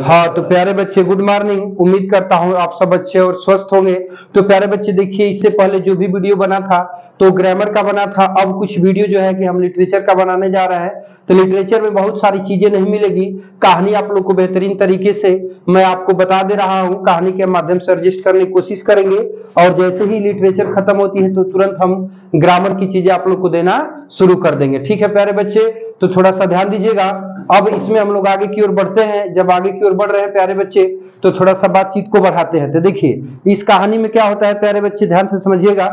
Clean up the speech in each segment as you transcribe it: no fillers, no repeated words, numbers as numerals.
हाँ तो प्यारे बच्चे गुड मॉर्निंग। उम्मीद करता हूँ आप सब अच्छे और स्वस्थ होंगे। तो प्यारे बच्चे देखिए, इससे पहले जो भी वीडियो बना था तो ग्रामर का बना था। अब कुछ वीडियो जो है कि हम लिटरेचर का बनाने जा रहे हैं। तो लिटरेचर में बहुत सारी चीजें नहीं मिलेगी। कहानी आप लोग को बेहतरीन तरीके से मैं आपको बता दे रहा हूँ, कहानी के माध्यम से एडजस्ट करने की कोशिश करेंगे। और जैसे ही लिटरेचर खत्म होती है तो तुरंत हम ग्रामर की चीजें आप लोग को देना शुरू कर देंगे। ठीक है प्यारे बच्चे, तो थोड़ा सा ध्यान दीजिएगा। अब इसमें हम लोग आगे की ओर बढ़ते हैं। जब आगे की ओर बढ़ रहे हैं प्यारे बच्चे तो थोड़ा सा बातचीत को बढ़ाते हैं। तो देखिए इस कहानी में क्या होता है प्यारे बच्चे, ध्यान से समझिएगा।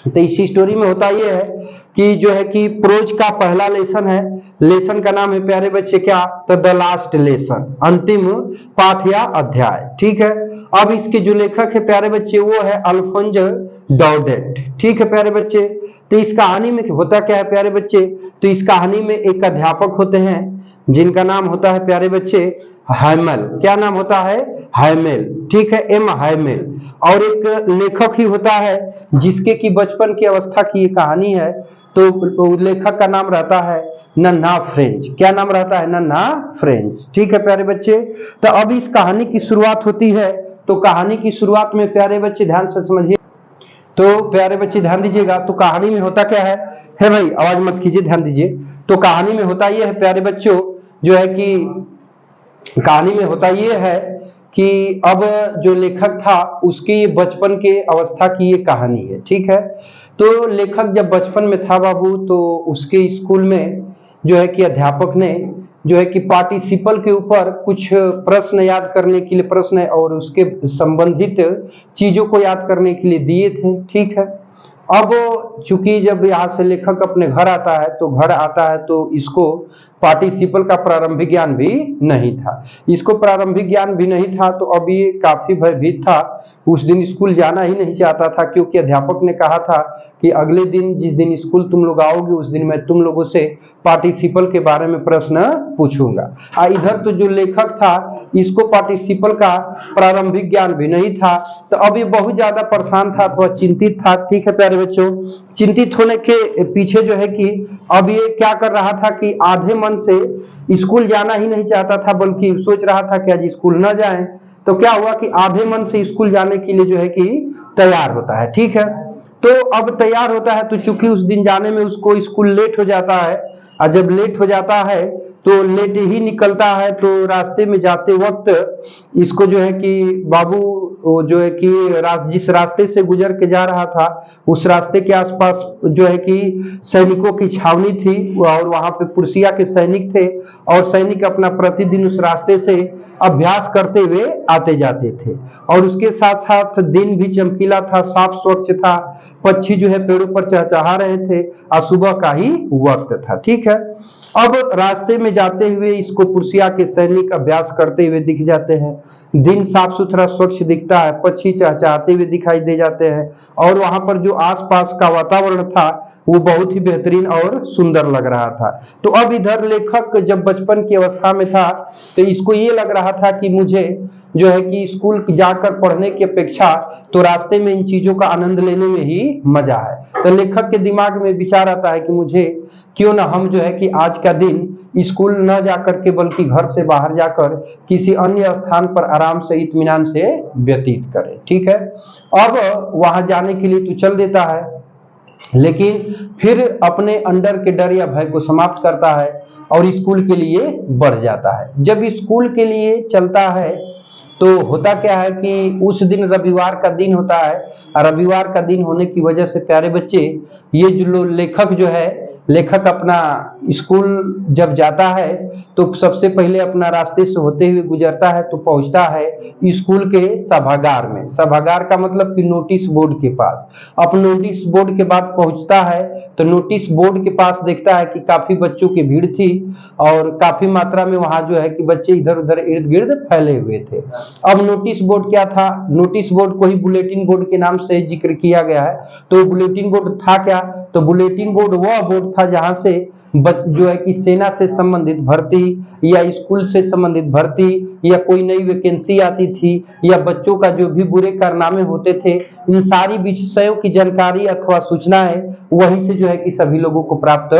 तो इस स्टोरी में होता यह है कि जो है कि प्रोज का पहला लेसन है। लेसन का नाम है प्यारे बच्चे क्या, तो द लास्ट लेसन, अंतिम पाठ या अध्याय। ठीक है, अब इसके जो लेखक है प्यारे बच्चे वो है अल्फोंस डौडेट। ठीक है प्यारे बच्चे, तो इस कहानी में होता क्या है प्यारे बच्चे, तो इस कहानी में एक अध्यापक होते हैं जिनका नाम होता है प्यारे बच्चे हैमेल। क्या नाम होता है, हैमेल। ठीक है, एम हैमेल। और एक लेखक ही होता है जिसके की बचपन की अवस्था की ये कहानी है। तो लेखक का नाम रहता है नन्हा फ्रेंच। क्या नाम रहता है, नन्हा फ्रेंच। ठीक है प्यारे बच्चे, तो अब इस कहानी की शुरुआत होती है। तो कहानी की शुरुआत में प्यारे बच्चे ध्यान से समझिए, तो प्यारे बच्चे ध्यान दीजिएगा। तो कहानी में होता क्या है भाई आवाज मत कीजिए, ध्यान दीजिए। तो कहानी में होता यह है प्यारे बच्चों, जो है कि कहानी में होता यह है कि अब जो लेखक था उसकी बचपन के अवस्था की ये कहानी है। ठीक है, तो लेखक जब बचपन में था बाबू, तो उसके स्कूल में जो है कि अध्यापक ने जो है कि पार्टिसिपल के ऊपर कुछ प्रश्न याद करने के लिए, प्रश्न और उसके संबंधित चीजों को याद करने के लिए दिए थे। ठीक है, अब चूंकि जब यहाँ से लेखक अपने घर आता है तो इसको पार्टिसिपल का प्रारंभिक ज्ञान भी नहीं था। इसको प्रारंभिक ज्ञान भी नहीं था, तो अब ये काफी भयभीत था। उस दिन स्कूल जाना ही नहीं चाहता था, क्योंकि अध्यापक ने कहा था कि अगले दिन जिस दिन स्कूल तुम लोग आओगे उस दिन मैं तुम लोगों से पार्टिसिपल के बारे में प्रश्न पूछूंगा। इधर तो जो लेखक था इसको पार्टिसिपल का प्रारंभिक ज्ञान भी नहीं था, तो अब ये बहुत ज्यादा परेशान था, थोड़ा चिंतित था। ठीक है प्यारे बच्चों, चिंतित होने के पीछे जो है कि अब ये क्या कर रहा था कि आधे मन से स्कूल जाना ही नहीं चाहता था, बल्कि सोच रहा था कि आज स्कूल न जाए। तो क्या हुआ कि आधे मन से स्कूल जाने के लिए जो है कि तैयार होता है। ठीक है, तो अब तैयार होता है, तो चूंकि उस दिन जाने में उसको स्कूल लेट हो जाता है, और जब लेट हो जाता है तो लेट ही निकलता है। तो रास्ते में जाते वक्त इसको जो है कि बाबू जो है कि जिस रास्ते से गुजर के जा रहा था उस रास्ते के आसपास जो है कि सैनिकों की छावनी थी, और वहां पे पुरसिया के सैनिक थे, और सैनिक अपना प्रतिदिन उस रास्ते से अभ्यास करते हुए आते जाते थे। और उसके साथ साथ दिन भी चमकीला था, साफ स्वच्छ था, पक्षी जो है पेड़ों पर चहचहा रहे थे, और सुबह का ही वक्त था। ठीक है, अब रास्ते में जाते हुए इसको पुरसिया के सैनिक अभ्यास करते हुए दिख जाते हैं। दिन साफ सुथरा स्वच्छ दिखता है, पक्षी चहचहाते हुए दिखाई दे जाते हैं, और वहां पर जो आसपास का वातावरण था वो बहुत ही बेहतरीन और सुंदर लग रहा था। तो अब इधर लेखक जब बचपन की अवस्था में था तो इसको ये लग रहा था कि मुझे जो है कि स्कूल जाकर पढ़ने की अपेक्षा तो रास्ते में इन चीजों का आनंद लेने में ही मजा है। तो लेखक के दिमाग में विचार आता है कि मुझे क्यों ना हम जो है कि आज का दिन स्कूल न जाकर के बल्कि घर से बाहर जाकर किसी अन्य स्थान पर आराम से इत्मीनान से व्यतीत करें। ठीक है, अब वहां जाने के लिए तो चल देता है, लेकिन फिर अपने अंदर के डर या भय को समाप्त करता है और स्कूल के लिए बढ़ जाता है। जब स्कूल के लिए चलता है तो होता क्या है कि उस दिन रविवार का दिन होता है, और रविवार का दिन होने की वजह से प्यारे बच्चे ये जो लेखक जो है, लेखक अपना स्कूल जब जाता है तो सबसे पहले अपना रास्ते से होते हुए गुजरता है तो पहुंचता है स्कूल के सभागार में। सभागार का मतलब कि नोटिस बोर्ड के पास। अब नोटिस बोर्ड के बाद पहुंचता है तो नोटिस बोर्ड के पास देखता है कि काफी बच्चों की भीड़ थी, और काफी मात्रा में वहां जो है कि बच्चे इधर उधर इर्द गिर्द फैले हुए थे। अब नोटिस बोर्ड क्या था, नोटिस बोर्ड को ही बुलेटिन बोर्ड के नाम से जिक्र किया गया है। तो बुलेटिन बोर्ड था क्या, तो बुलेटिन बोर्ड वह बोर्ड था जहां से जो है कि सेना से संबंधित भर्ती या स्कूल से संबंधित भर्ती या कोई नई वैकेंसी आती थी या बच्चों का जो भी बुरे कारनामे होते थे, इन सारी विषयों की जानकारी अथवा सूचनाएं वहीं से जो है कि सभी लोगों को प्राप्त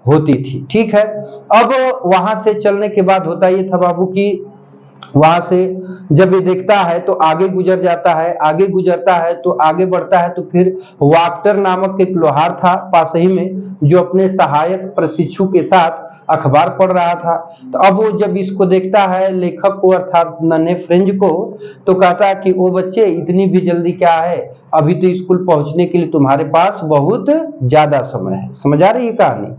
होती थी। ठीक है, अब वहां से चलने के बाद होता ये था बाबू की वहां से जब ये देखता है तो आगे गुजर जाता है, आगे गुजरता है तो आगे बढ़ता है, तो फिर वाक्टर नामक एक लोहार था पास ही में जो अपने सहायक प्रशिक्षु के साथ अखबार पढ़ रहा था। तो अब वो जब इसको देखता है लेखक को अर्थात नन्हे फ्रेंज को, तो कहता है कि ओ बच्चे इतनी भी जल्दी क्या है, अभी तो स्कूल पहुंचने के लिए तुम्हारे पास बहुत ज्यादा समय है। समझ आ रही है कहानी?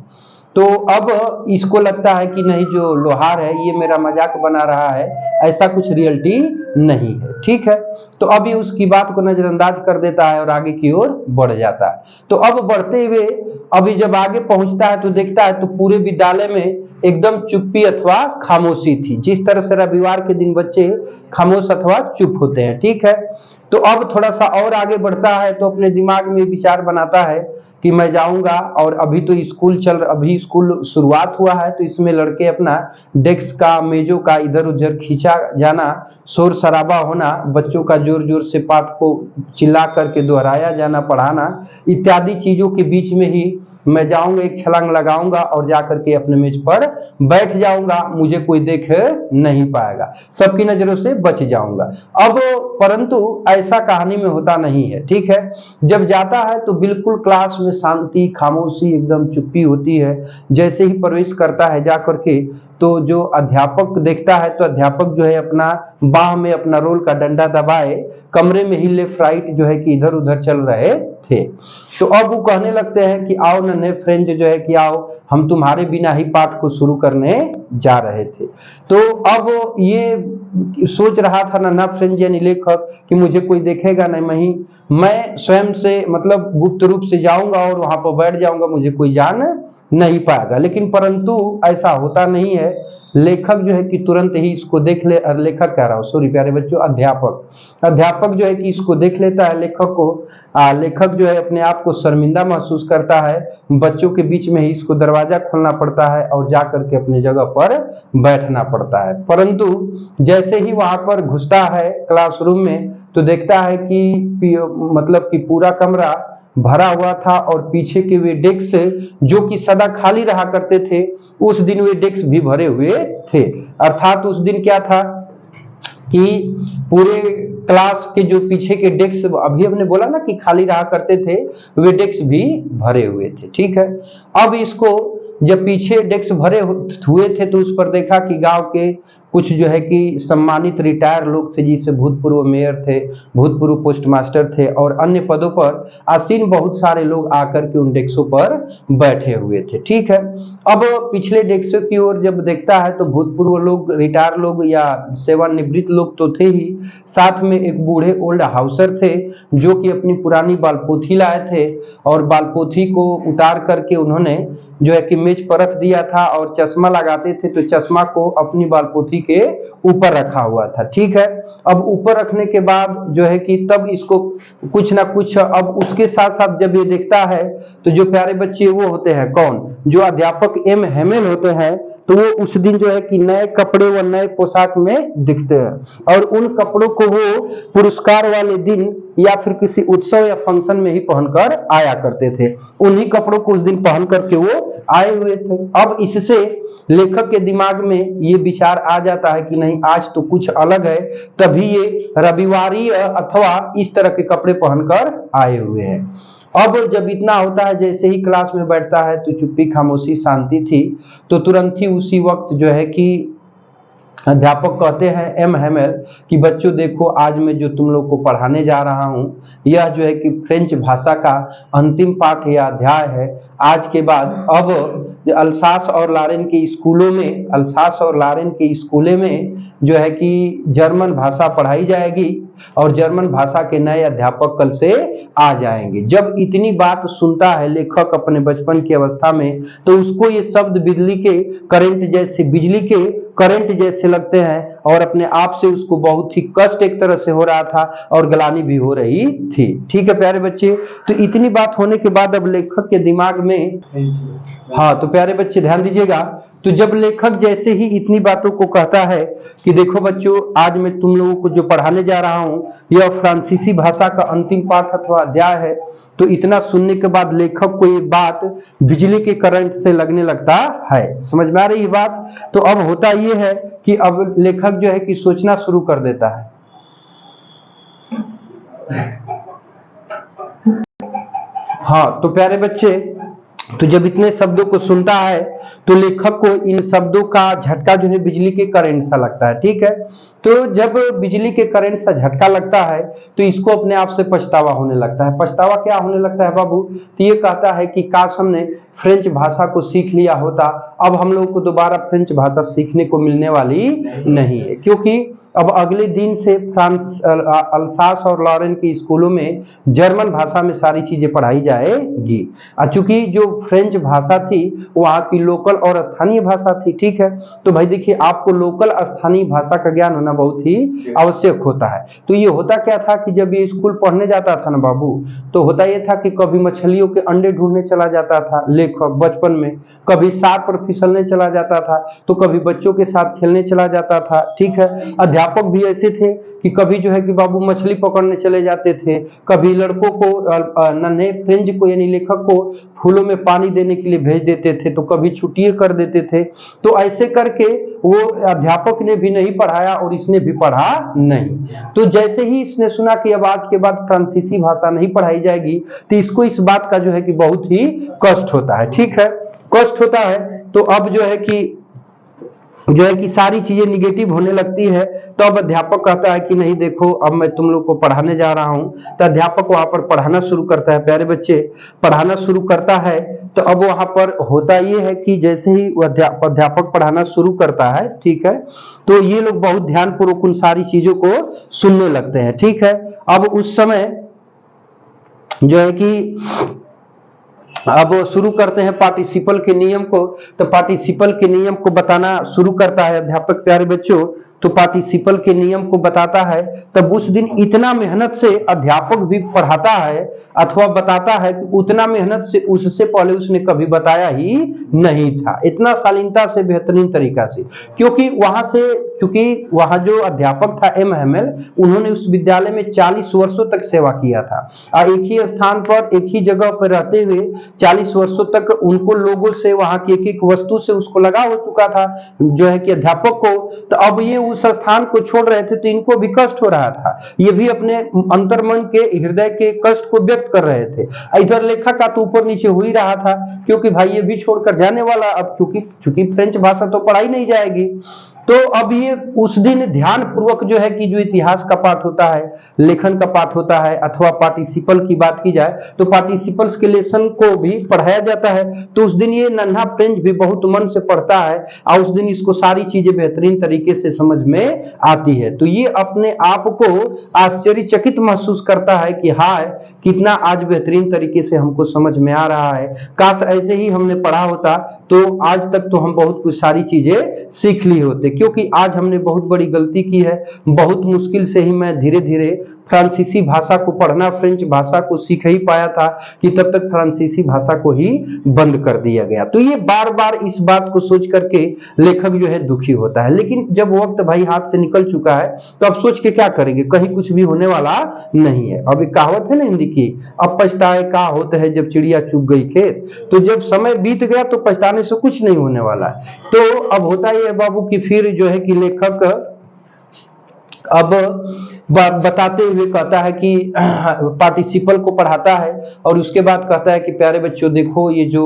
तो अब इसको लगता है कि नहीं, जो लोहार है ये मेरा मजाक बना रहा है, ऐसा कुछ रियलिटी नहीं है। ठीक है, तो अभी उसकी बात को नजरअंदाज कर देता है और आगे की ओर बढ़ जाता है। तो अब बढ़ते हुए अभी जब आगे पहुंचता है तो देखता है तो पूरे विद्यालय में एकदम चुप्पी अथवा खामोशी थी, जिस तरह से रविवार के दिन बच्चे खामोश अथवा चुप होते हैं। ठीक है, तो अब थोड़ा सा और आगे बढ़ता है तो अपने दिमाग में विचार बनाता है कि मैं जाऊंगा, और अभी तो अभी स्कूल शुरुआत हुआ है, तो इसमें लड़के अपना डेस्क का मेजों का इधर उधर खींचा जाना, शोर शराबा होना, बच्चों का जोर जोर से पाठ को चिल्ला करके दोहराया जाना, पढ़ाना इत्यादि चीजों के बीच में ही मैं जाऊंगा, एक छलांग लगाऊंगा और जाकर के अपने मेज पर बैठ जाऊंगा, मुझे कोई देख नहीं पाएगा, सबकी नजरों से बच जाऊंगा। अब परंतु ऐसा कहानी में होता नहीं है। ठीक है, जब जाता है तो बिल्कुल क्लास में शांति, खामोशी, एकदम चुप्पी होती है। जैसे ही प्रवेश करता है जाकर के, तो जो अध्यापक देखता है तो अध्यापक जो है अपना बाह में अपना रोल का डंडा दबाए कमरे में ही लेफ्ट राइट जो है कि इधर उधर चल रहे थे। तो अब वो कहने लगते हैं कि आओ नन्हे फ्रेंड जो है कि आओ, हम तुम्हारे बिना ही पाठ को शुरू करने जा रहे थे। तो अब ये सोच रहा था नन्हा फ्रेंड यानी लेखक कि मुझे कोई देखेगा नहीं, मैं स्वयं से मतलब गुप्त रूप से जाऊंगा और वहां पर बैठ जाऊंगा, मुझे कोई जान नहीं पाएगा। लेकिन परंतु ऐसा होता नहीं है। लेखक जो है कि तुरंत ही इसको देख ले, लेखक कह रहा हूं, सॉरी प्यारे बच्चों, अध्यापक जो है कि इसको देख लेता है लेखक को। लेखक जो है अपने आप को शर्मिंदा महसूस करता है, बच्चों के बीच में ही इसको दरवाजा खोलना पड़ता है और जा करके अपने जगह पर बैठना पड़ता है। परंतु जैसे ही वहां पर घुसता है क्लासरूम में तो देखता है कि मतलब कि पूरा कमरा भरा हुआ था और पीछे के वे डेस्क जो कि सदा खाली रहा करते थे, उस दिन वे डेस्क भी भरे हुए थे। अर्थात उस दिन क्या था कि पूरे क्लास के जो पीछे के डेस्क, अभी हमने बोला ना कि खाली रहा करते थे, वे डेस्क भी भरे हुए थे। ठीक है, अब इसको जब पीछे डेस्क भरे हुए थे तो उस पर देखा कि गांव के कुछ जो है कि सम्मानित रिटायर लोग थे, जिसे भूतपूर्व मेयर थे, भूतपूर्व पोस्ट मास्टर थे और अन्य पदों पर आसीन बहुत सारे लोग आकर के उन डेस्कों पर बैठे हुए थे। ठीक है, अब पिछले डेस्कों की ओर जब देखता है तो भूतपूर्व लोग, रिटायर लोग या सेवानिवृत्त लोग तो थे ही, साथ में एक बूढ़े ओल्ड हाउसर थे जो कि अपनी पुरानी बालपोथी लाए थे और बालपोथी को उतार करके उन्होंने जो है कि मेज पर रख दिया था और चश्मा लगाते थे तो चश्मा को अपनी बालपोथी के ऊपर रखा हुआ था। ठीक है, अब ऊपर रखने के बाद जो है कि तब इसको कुछ ना कुछ, अब उसके साथ साथ जब ये देखता है तो जो प्यारे बच्चे वो होते हैं कौन, जो अध्यापक एम हेमेल होते हैं, तो वो उस दिन जो है कि नए कपड़े व नए पोशाक में दिखते हैं और उन कपड़ों को वो पुरस्कार वाले दिन या फिर किसी उत्सव या फंक्शन में ही पहनकर आया करते थे। उन्हीं कपड़ों को उस दिन पहन करके वो आए हुए थे। अब इससे लेखक के दिमाग में ये विचार आ जाता है कि नहीं, आज तो कुछ अलग है, तभी ये रविवारी अथवा इस तरह के कपड़े पहनकर आए हुए हैं। अब जब इतना होता है, जैसे ही क्लास में बैठता है तो चुप्पी, खामोशी, शांति थी, तो तुरंत ही उसी वक्त जो है कि अध्यापक कहते हैं एम हेमेल कि बच्चों देखो, आज मैं जो तुम लोग को पढ़ाने जा रहा हूं यह जो है कि फ्रेंच भाषा का अंतिम पाठ या अध्याय है। आज के बाद अब अल्सास और लारेन के स्कूलों में जो है कि जर्मन भाषा पढ़ाई जाएगी और जर्मन भाषा के नए अध्यापक कल से आ जाएंगे। जब इतनी बात सुनता है लेखक अपने बचपन की अवस्था में, तो उसको ये शब्द बिजली के करंट जैसे लगते हैं और अपने आप से उसको बहुत ही कष्ट एक तरह से हो रहा था और ग्लानि भी हो रही थी। ठीक है प्यारे बच्चे, तो इतनी बात होने के बाद अब लेखक के दिमाग में, हाँ तो प्यारे बच्चे ध्यान दीजिएगा, तो जब लेखक जैसे ही इतनी बातों को कहता है कि देखो बच्चों, आज मैं तुम लोगों को जो पढ़ाने जा रहा हूं यह फ्रांसीसी भाषा का अंतिम पाठ अथवा अध्याय है, तो इतना सुनने के बाद लेखक को ये बात बिजली के करंट से लगने लगता है। समझ में आ रही है बात? तो अब होता ये है कि अब लेखक जो है कि सोचना शुरू कर देता है। हाँ तो प्यारे बच्चे, तो जब इतने शब्दों को सुनता है तो लेखक को इन शब्दों का झटका जो है बिजली के करंट सा लगता है। ठीक है, तो जब बिजली के करंट सा झटका लगता है तो इसको अपने आप से पछतावा होने लगता है। पछतावा क्या होने लगता है बाबू? तो ये कहता है कि काश हमने फ्रेंच भाषा को सीख लिया होता, अब हम लोगों को दोबारा फ्रेंच भाषा सीखने को मिलने वाली नहीं है, क्योंकि अब अगले दिन से फ्रांस, अल्सास और लॉरेन के स्कूलों में जर्मन भाषा में सारी चीजें पढ़ाई जाएगी। चूंकि जो फ्रेंच भाषा थी वहाँ की लोकल और स्थानीय भाषा थी। ठीक है, तो भाई देखिए, आपको लोकल स्थानीय भाषा का ज्ञान होना बहुत ही आवश्यक होता है। तो ये होता क्या था कि जब ये स्कूल पढ़ने जाता था ना बाबू, तो होता ये था कि कभी मछलियों के अंडे ढूंढने चला जाता था लेखक बचपन में, कभी सात पर फिसलने चला जाता था, तो कभी बच्चों के साथ खेलने चला जाता था। ठीक है, अध्यापक भी ऐसे थे कि कभी जो है कि बाबू मछली पकड़ने चले जाते थे, कभी लड़कों को, नन्हे फ्रेंच को यानी लेखक को फूलों में पानी देने के लिए भेज देते थे, तो कभी छुट्टियां कर देते थे। तो ऐसे करके वो अध्यापक ने भी नहीं पढ़ाया और इसने भी पढ़ा नहीं। तो जैसे ही इसने सुना कि अब आज के बाद फ्रांसीसी भाषा नहीं पढ़ाई जाएगी, तो इसको इस बात का जो है कि बहुत ही कष्ट होता है। ठीक है, कष्ट होता है। तो अब जो है कि सारी चीजें निगेटिव होने लगती है। तो अब अध्यापक कहता है कि नहीं देखो, अब मैं तुम लोग को पढ़ाने जा रहा हूं। तो अध्यापक वहां पर पढ़ाना शुरू करता है। प्यारे बच्चे, पढ़ाना शुरू करता है तो अब वहां पर होता ये है कि जैसे ही अध्यापक पढ़ाना शुरू करता है, ठीक है, तो ये लोग बहुत ध्यानपूर्वक उन सारी चीजों को सुनने लगते हैं। ठीक है, अब उस समय जो है कि अब शुरू करते हैं पार्टिसिपल के नियम को। तो पार्टिसिपल के नियम को बताना शुरू करता है अध्यापक। प्यारे बच्चों, तो पार्टिसिपल के नियम को बताता है। तब उस दिन इतना मेहनत से अध्यापक भी पढ़ाता है अथवा बताता है कि उतना मेहनत से उससे पहले उसने कभी बताया ही नहीं था, इतना शालीनता से, बेहतरीन तरीका से। क्योंकि वहां जो अध्यापक था एमएमएल, उन्होंने उस विद्यालय में 40 वर्षों तक सेवा किया था और एक ही स्थान पर एक ही जगह पर रहते हुए 40 वर्षों तक उनको लोगों से, वहां की एक एक वस्तु से उसको लगा हो चुका था जो है कि अध्यापक को। तो अब ये उस स्थान को छोड़ रहे थे तो इनको भी कष्ट हो रहा था, ये भी अपने अंतर्मन के हृदय के कष्ट को व्यक्त कर रहे थे। इधर लेखक का तो ऊपर नीचे हो ही रहा था, क्योंकि भाई ये भी छोड़कर जाने वाला, अब चूंकि फ्रेंच भाषा तो पढ़ाई नहीं जाएगी। तो अब ये उस दिन ध्यान पूर्वक जो है कि जो इतिहास का पाठ होता है, लेखन का पाठ होता है, अथवा पार्टिसिपल की बात की जाए तो पार्टिसिपल्स के लेसन को भी पढ़ाया जाता है। तो उस दिन ये नन्हा फ्रेंच भी बहुत मन से पढ़ता है और उस दिन इसको सारी चीजें बेहतरीन तरीके से समझ में आती है। तो ये अपने आप को आश्चर्यचकित महसूस करता है कि हाँ, कितना आज बेहतरीन तरीके से हमको समझ में आ रहा है। काश ऐसे ही हमने पढ़ा होता तो आज तक तो हम बहुत कुछ सारी चीजें सीख ली होते, क्योंकि आज हमने बहुत बड़ी गलती की है। बहुत मुश्किल से ही मैं धीरे धीरे फ्रांसीसी भाषा को पढ़ना, फ्रेंच भाषा को सीख ही पाया था कि तब तक फ्रांसीसी भाषा को ही बंद कर दिया गया। तो ये बार बार इस बात को सोच करके लेखक जो है दुखी होता है। लेकिन जब वक्त भाई हाथ से निकल चुका है तो अब सोच के क्या करेंगे, कहीं कुछ भी होने वाला नहीं है। अब एक कहावत है ना हिंदी की, अब पछताए का होता है जब चिड़िया चुग गई खेत। तो जब समय बीत गया तो पछताने से कुछ नहीं होने वाला है। तो अब होता ही है बाबू कि फिर जो है कि लेखक अब बताते हुए कहता है कि पार्टिसिपल को पढ़ाता है और उसके बाद कहता है कि प्यारे बच्चों देखो, ये जो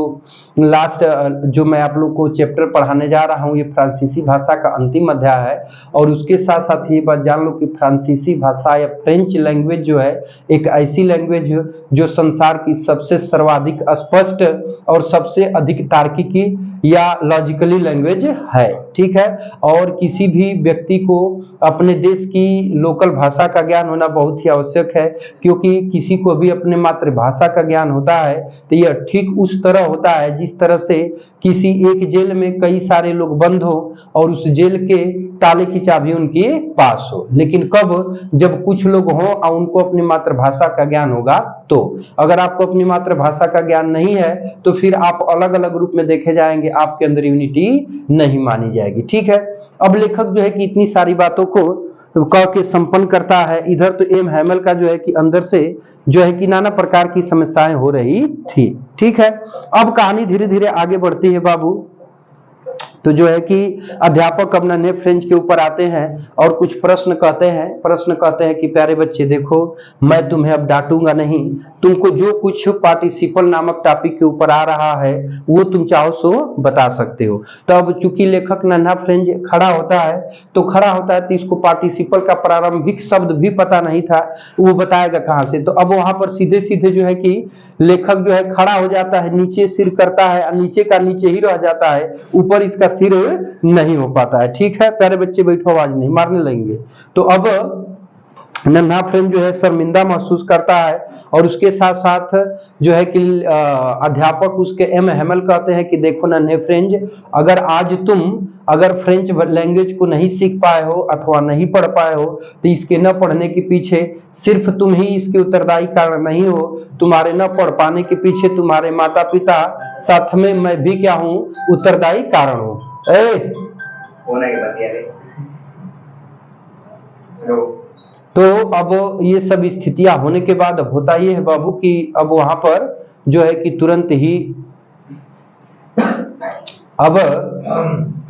लास्ट जो मैं आप लोग को चैप्टर पढ़ाने जा रहा हूँ ये फ्रांसीसी भाषा का अंतिम अध्याय है। और उसके साथ साथ ये बात जान लो कि फ्रांसीसी भाषा या फ्रेंच लैंग्वेज जो है एक ऐसी लैंग्वेज है जो संसार की सबसे सर्वाधिक स्पष्ट और सबसे अधिक तार्किकी या लॉजिकली लैंग्वेज है, ठीक है। और किसी भी व्यक्ति को अपने देश की लोकल भाषा का ज्ञान होना बहुत ही आवश्यक है, क्योंकि किसी को भी अपने मातृभाषा का ज्ञान होता है तो यह ठीक उस तरह होता है जिस तरह से किसी एक जेल में कई सारे लोग बंद हो और उस जेल के ताले की चाबी उनके पास हो, लेकिन कब, जब कुछ लोग हों और उनको अपनी मातृभाषा का ज्ञान होगा। तो अगर आपको अपनी मातृभाषा का ज्ञान नहीं है तो फिर आप अलग अलग रूप में देखे जाएंगे, आपके अंदर यूनिटी नहीं मानी जाएगी, ठीक है। अब लेखक जो है कि इतनी सारी बातों को कह के संपन्न करता है। इधर तो एम हैमल का जो है कि अंदर से जो है कि नाना प्रकार की समस्याएं हो रही थी, ठीक है। अब कहानी धीरे धीरे आगे बढ़ती है बाबू। तो जो है कि अध्यापक अपना नए फ्रेंच के ऊपर आते हैं और कुछ प्रश्न कहते हैं कि प्यारे बच्चे देखो, मैं तुम्हें अब डांटूंगा नहीं, तुमको जो कुछ पार्टिसिपल नामक टॉपिक के ऊपर आ रहा है वो तुम चाहो सो बता सकते हो। तो अब चूंकि लेखक नन्हा फ्रेंच खड़ा होता है तो इसको पार्टिसिपल का प्रारंभिक शब्द भी पता नहीं था, वो बताएगा कहां से। तो अब वहां पर सीधे सीधे जो है कि लेखक जो है खड़ा हो जाता है, नीचे सिर करता है, नीचे का नीचे ही रह जाता है, ऊपर इसका सिर नहीं हो पाता है, ठीक है। प्यारे बच्चे बैठो, आवाज नहीं मारने लगेंगे। तो अब नन्हा फ्रेंच जो है शर्मिंदा महसूस करता है और उसके साथ साथ जो है कि अध्यापक उसके एम हैमल कहते हैं कि देखो नन्हे फ्रेंच, अगर फ्रेंच लैंग्वेज को नहीं सीख पाए हो अथवा नहीं पढ़ पाए हो तो इसके न पढ़ने के पीछे सिर्फ तुम ही इसके उत्तरदायी कारण नहीं हो, तुम्हारे न पढ़ पाने के पीछे तुम्हारे माता पिता, साथ में मैं भी क्या हूँ, उत्तरदायी कारण हूँ। तो अब ये सब स्थितियां होने के बाद अब होता ये है बाबू कि अब वहां पर जो है कि तुरंत ही अब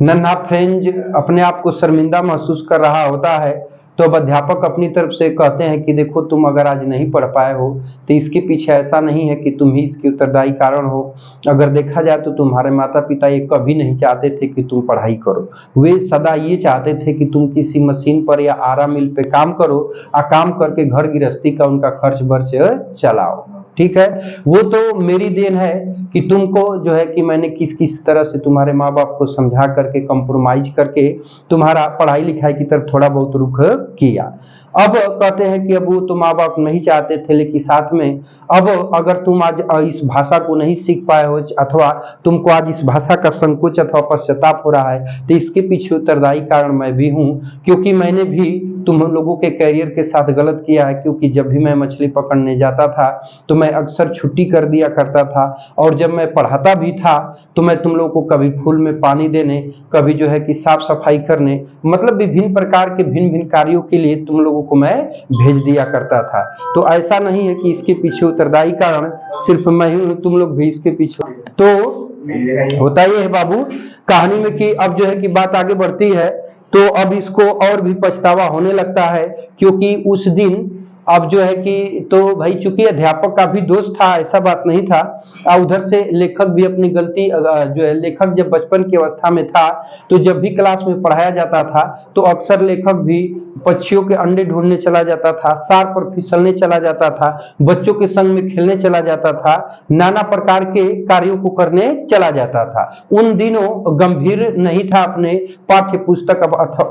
नन्हा फ्रेंच अपने आप को शर्मिंदा महसूस कर रहा होता है। तो अब अध्यापक अपनी तरफ से कहते हैं कि देखो, तुम अगर आज नहीं पढ़ पाए हो तो इसके पीछे ऐसा नहीं है कि तुम ही इसके उत्तरदायी कारण हो। अगर देखा जाए तो तुम्हारे माता पिता ये कभी नहीं चाहते थे कि तुम पढ़ाई करो, वे सदा ये चाहते थे कि तुम किसी मशीन पर या आरा मिल पे काम करो और काम करके घर गृहस्थी का उनका खर्च बर्च चलाओ, ठीक है। वो तो मेरी देन है कि तुमको जो है कि मैंने किस किस तरह से तुम्हारे माँ बाप को समझा करके कंप्रोमाइज करके तुम्हारा पढ़ाई लिखाई की तरफ थोड़ा बहुत रुख किया। अब कहते हैं कि अब वो तो माँ बाप नहीं चाहते थे, लेकिन साथ में अब अगर तुम आज इस भाषा को नहीं सीख पाए हो अथवा तुमको आज इस भाषा का संकोच अथवा पश्चाताप हो रहा है तो इसके पीछे उत्तरदायी कारण मैं भी हूँ, क्योंकि मैंने भी तुम लोगों के करियर के साथ गलत किया है। क्योंकि जब भी मैं मछली पकड़ने जाता था तो मैं अक्सर छुट्टी कर दिया करता था, और जब मैं पढ़ाता भी था तो मैं तुम लोगों को कभी फूल में पानी देने, कभी जो है कि साफ सफाई करने, मतलब विभिन्न प्रकार के भिन्न भिन्न कार्यों के लिए तुम लोगों को मैं भेज दिया करता था। तो ऐसा नहीं है कि इसके पीछे उत्तरदायी कारण सिर्फ मैं ही हूँ, तुम लोग भी इसके पीछे। तो होता ये है बाबू कहानी में कि अब जो है कि बात आगे बढ़ती है तो अब इसको और भी पछतावा होने लगता है, क्योंकि उस दिन अब जो है कि तो भाई चूंकि अध्यापक का भी दोस्त था, ऐसा बात नहीं था, उधर से लेखक भी अपनी गलती जो है, लेखक जब बचपन की अवस्था में था तो जब भी क्लास में पढ़ाया जाता था तो अक्सर लेखक भी पक्षियों के अंडे ढूंढने चला जाता था, सार पर फिसलने चला जाता था, बच्चों के संग में खेलने चला जाता था, नाना प्रकार के कार्यों को करने चला जाता था। उन दिनों गंभीर नहीं था अपने पाठ्य पुस्तक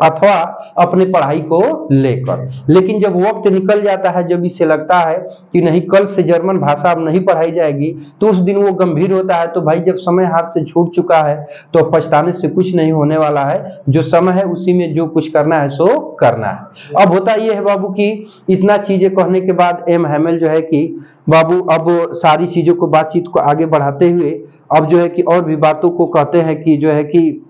अथवा अपने पढ़ाई को लेकर, लेकिन जब वक्त निकल जाता है, जब इसे लगता है कि नहीं कल से जर्मन भाषा अब नहीं पढ़ाई जाएगी, तो उस दिन वो गंभीर होता है। तो भाई जब समय हाथ से छूट चुका है तो पछताने से कुछ नहीं होने वाला है, जो समय है उसी में जो कुछ करना है सो करना है। अब होता यह है बाबू कि इतना चीजें कहने के बाद एम हैमल जो है कि बाबू अब सारी चीजों को बातचीत को आगे बढ़ाते हुए अब जो है कि और भी बातों को कहते हैं कि जो है कि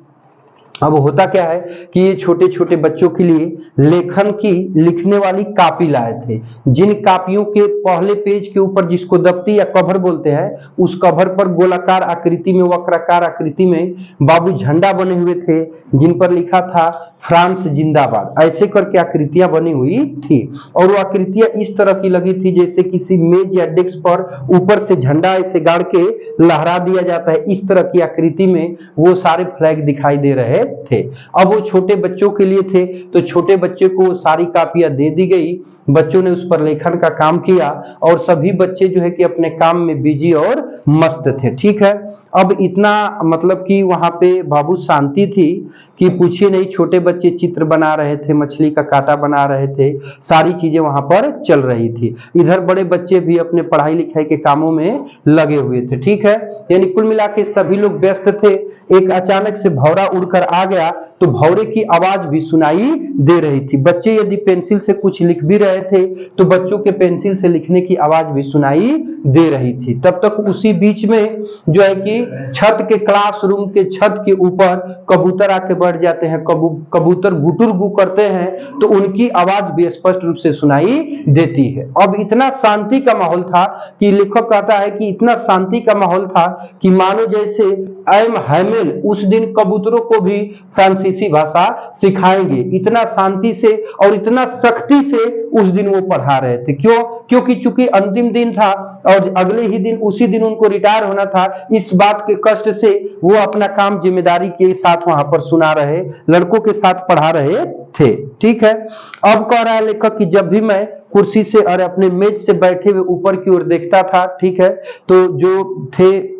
अब होता क्या है कि ये छोटे छोटे बच्चों के लिए लेखन की लिखने वाली कापी लाए थे, जिन कापियों के पहले पेज के ऊपर, जिसको दफ्ती या कवर बोलते हैं, उस कवर पर गोलाकार आकृति में, वक्राकार आकृति में बाबू झंडा बने हुए थे, जिन पर लिखा था फ्रांस जिंदाबाद, ऐसे करके आकृतियां बनी हुई थी। और वो आकृतियां इस तरह की लगी थी जैसे किसी मेज या डेस्क पर ऊपर से झंडा ऐसे गाड़ के लहरा दिया जाता है, इस तरह की आकृति में वो सारे फ्लैग दिखाई दे रहे थे। अब वो छोटे बच्चों के लिए थे, तो छोटे बच्चे को सारी कापियां दे दी गई, बच्चों ने उस पर लेखन का काम किया और सभी बच्चे जो है कि अपने काम में बिजी और मस्त थे। ठीक है, अब इतना मतलब कि वहां पे बाबू शांति थी कि पूछिए नहीं, छोटे बच्चे चित्र बना रहे थे, मछली का कांटा बना रहे थे, सारी चीजें वहां पर चल रही थी। इधर बड़े बच्चे भी अपने पढ़ाई लिखाई के कामों में लगे हुए थे। ठीक है, यानी कुल मिला के सभी लोग व्यस्त थे। एक अचानक से भौरा उड़कर आ गया तो भौरे की आवाज भी सुनाई दे रही थी। बच्चे यदि पेंसिल से कुछ लिख भी रहे थे तो बच्चों के पेंसिल से लिखने की आवाज भी सुनाई दे रही थी। तब तक उसी बीच में जो है कि छत के क्लासरूम के छत के ऊपर कबूतर आके बैठ जाते हैं, कबूतर गुटुर गु करते हैं तो उनकी आवाज भी स्पष्ट रूप से सुनाई देती है। अब इतना शांति का माहौल था कि लेखक कहता है कि इतना शांति का माहौल था कि मानो जैसे एम हैमेल उस दिन कबूतरों को भी फ्रांसीसी भाषा सिखाएंगे। इतना शांति से और इतना सख्ती से उस दिन वो पढ़ा रहे थे। क्यों? क्योंकि चूंकि अंतिम दिन था और अगले ही दिन उसी दिन उनको रिटायर होना था, इस बात के कष्ट से वो अपना काम जिम्मेदारी के साथ वहां पर सुना रहे, लड़कों के साथ पढ़ा रहे थे। ठीक है, अब कह रहा है लेखक कि जब भी मैं कुर्सी से और अपने मेज से बैठे हुए ऊपर की ओर देखता था, ठीक है, तो जो थे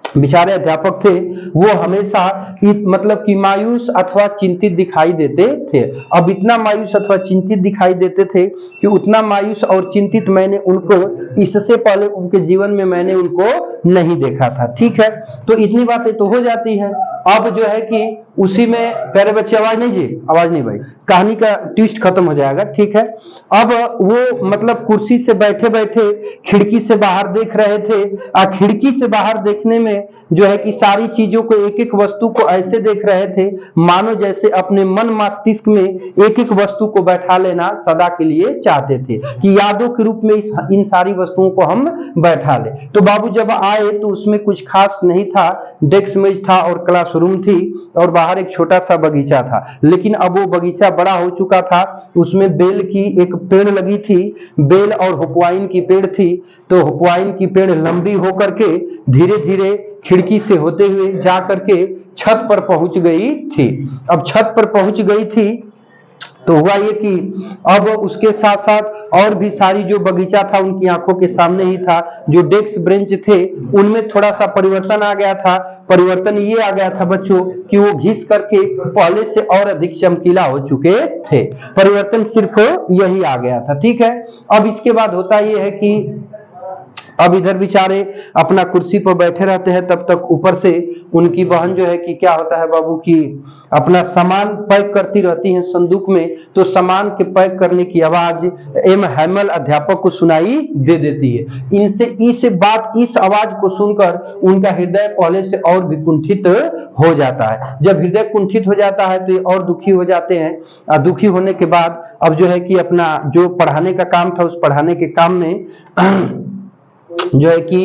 बेचारे अध्यापक थे वो हमेशा मतलब कि मायूस अथवा चिंतित दिखाई देते थे। अब इतना मायूस अथवा चिंतित दिखाई देते थे कि उतना मायूस और चिंतित मैंने उनको इससे पहले उनके जीवन में मैंने उनको नहीं देखा था। ठीक है, तो इतनी बातें तो हो जाती है। अब जो है कि उसी में प्यारे बच्चे, आवाज नहीं जी, आवाज नहीं भाई, कहानी का ट्विस्ट खत्म हो जाएगा। ठीक है, अब वो मतलब कुर्सी से बैठे बैठे खिड़की से बाहर देख रहे थे। खिड़की से बाहर देखने में जो है कि सारी चीजों को, एक एक वस्तु को ऐसे देख रहे थे मानो जैसे अपने मन मस्तिष्क में एक एक वस्तु को बैठा लेना सदा के लिए चाहते थे कि यादों के रूप में इन सारी वस्तुओं को हम बैठा ले। तो बाबू जब आए तो उसमें कुछ खास नहीं था, डेस्क मेज था और क्लासरूम थी और बाहर एक छोटा सा बगीचा था। लेकिन अब वो बगीचा बड़ा हो चुका था, उसमें बेल की एक पेड़ लगी थी, बेल और हुपवाइन की पेड़ थी। तो हुपवाइन की पेड़ लंबी होकर के धीरे धीरे खिड़की से होते हुए जा करके छत पर पहुंच गई थी। अब छत पर पहुंच गई थी तो हुआ ये कि अब उसके साथ साथ और भी सारी जो बगीचा था उनकी आंखों के सामने ही था। जो डेस्क बेंच थे उनमें थोड़ा सा परिवर्तन आ गया था। परिवर्तन ये आ गया था बच्चों कि वो घिस करके पहले से और अधिक चमकीला हो चुके थे। परिवर्तन सिर्फ यही आ गया था। ठीक है, अब इसके बाद होता ये है कि अब इधर बेचारे अपना कुर्सी पर बैठे रहते हैं, तब तक ऊपर से उनकी बहन जो है कि क्या होता है बाबू की अपना सामान पैक करती रहती हैं संदूक में। तो सामान के पैक करने की आवाज एम हैमल अध्यापक को सुनाई दे देती है। इस आवाज को सुनकर उनका हृदय पहले से और भी कुंठित हो जाता है। जब हृदय कुंठित हो जाता है तो ये और दुखी हो जाते हैं। दुखी होने के बाद अब जो है कि अपना जो पढ़ाने का काम था उस पढ़ाने के काम में जो है कि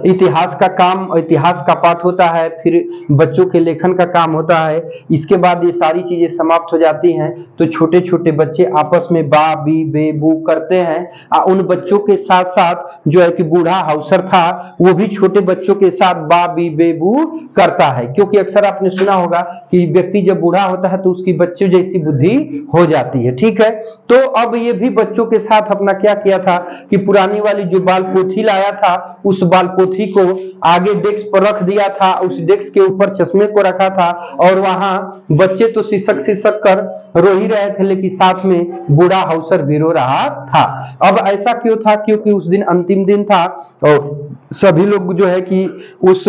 इतिहास का काम, इतिहास का पाठ होता है, फिर बच्चों के लेखन का काम होता है। इसके बाद ये सारी चीजें समाप्त हो जाती हैं तो छोटे छोटे बच्चे आपस में बा बी बे बू करते हैं। उन बच्चों के साथ साथ जो है कि बूढ़ा हाउसर था वो भी छोटे बच्चों के साथ बा बी बे बू करता है। क्योंकि अक्सर आपने सुना होगा कि व्यक्ति जब बूढ़ा होता है तो उसकी बच्चों जैसी बुद्धि हो जाती है। ठीक है, तो अब ये भी बच्चों के साथ अपना क्या किया था कि पुरानी वाली जो बाल पोथी लाया था उस बाल पोथी को आगे डेस्क पर रख दिया था, उस डेस्क के ऊपर चश्मे को रखा था और वहां बच्चे तो सिसक सिसक कर रो ही रहे थे लेकिन साथ में बूढ़ा हाउसर भी रो रहा था। अब ऐसा क्यों था? क्योंकि उस दिन अंतिम दिन था और सभी लोग जो है कि उस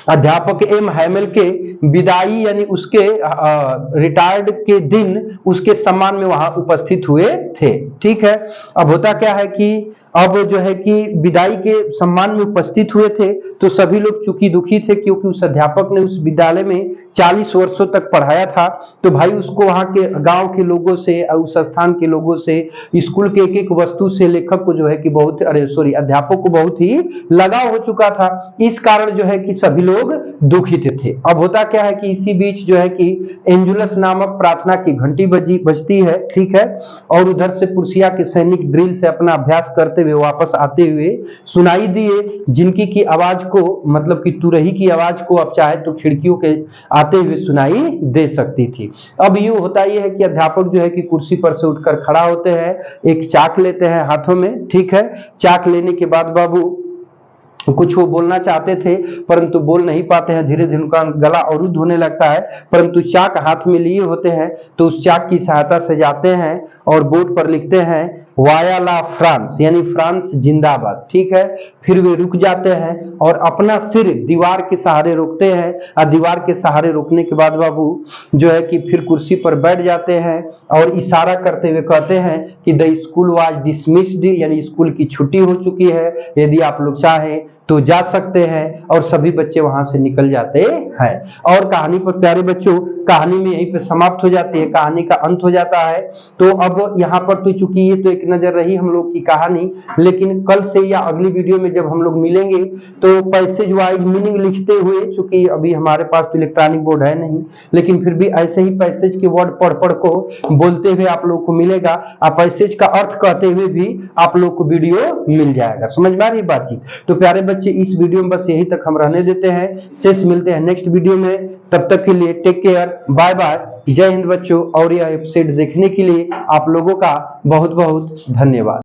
अध्यापक एम हैमेल के विदाई यानी उसके रिटायर्ड के दिन उसके सम्मान में वहां उपस्थित हुए थे। ठीक है, अब होता क्या है कि अब जो है कि विदाई के सम्मान में उपस्थित हुए थे, तो सभी लोग चूंकि दुखी थे क्योंकि उस अध्यापक ने उस विद्यालय में 40 वर्षों तक पढ़ाया था। तो भाई उसको वहां के गांव के लोगों से, उस स्थान के लोगों से, स्कूल के एक एक वस्तु से लेखक को जो है कि बहुत, अध्यापक को बहुत ही लगाव हो चुका था। इस कारण जो है कि सभी लोग दुखित थे। अब होता क्या है कि इसी बीच जो है कि एंजुलस नामक प्रार्थना की घंटी बजती है, ठीक है, और उधर से पुरसिया के सैनिक ड्रिल से अपना अभ्यास करते हुए वापस आते हुए सुनाई दिए, जिनकी की आवाज को, मतलब कि तुरही की आवाज को अब चाहे तो खिड़कियों के आते हुए सुनाई दे सकती थी। अब यूं होता यह है कि अध्यापक जो है कि कुर्सी पर से उठकर खड़ा होते हैं, एक चाक लेते हैं हाथों में, ठीक है। चाक लेने के बाद बाबू कुछ वो बोलना चाहते थे परंतु बोल नहीं पाते हैं, धीरे धीरे उनका गला अवरुद्ध होने लगता है, परंतु चाक हाथ में लिए होते हैं तो उस चाक की सहायता से जाते हैं और बोर्ड पर लिखते हैं वाया ला फ्रांस, यानी फ्रांस जिंदाबाद, ठीक है। फिर वे रुक जाते हैं और अपना सिर दीवार के सहारे रोकते हैं, और दीवार के सहारे रोकने के बाद बाबू जो है कि फिर कुर्सी पर बैठ जाते हैं और इशारा करते हुए कहते हैं कि द स्कूल वाज डिसमिस्ड, यानी स्कूल की छुट्टी हो चुकी है, यदि आप लोग चाहें तो जा सकते हैं, और सभी बच्चे वहां से निकल जाते हैं। और कहानी पर प्यारे बच्चों, कहानी में यहीं पे समाप्त हो जाती है, कहानी का अंत हो जाता है। तो अब यहाँ पर तो चूंकि ये तो एक नजर रही हम लोग की कहानी, लेकिन कल से या अगली वीडियो में जब हम लोग मिलेंगे तो पैसेज वाइज मीनिंग लिखते हुए, चूंकि अभी हमारे पास तो इलेक्ट्रॉनिक बोर्ड है नहीं, लेकिन फिर भी ऐसे ही पैसेज के वर्ड पढ़ पढ़ को बोलते हुए आप लोग को मिलेगा, और पैसेज का अर्थ कहते हुए भी आप लोग को वीडियो मिल जाएगा। समझ में आ रही बातचीत? तो प्यारे बच्चे इस वीडियो में बस यही तक हम रहने देते हैं, शेष मिलते हैं नेक्स्ट वीडियो में। तब तक के लिए टेक केयर, बाय बाय, जय हिंद बच्चों। और यह एपिसोड देखने के लिए आप लोगों का बहुत बहुत धन्यवाद।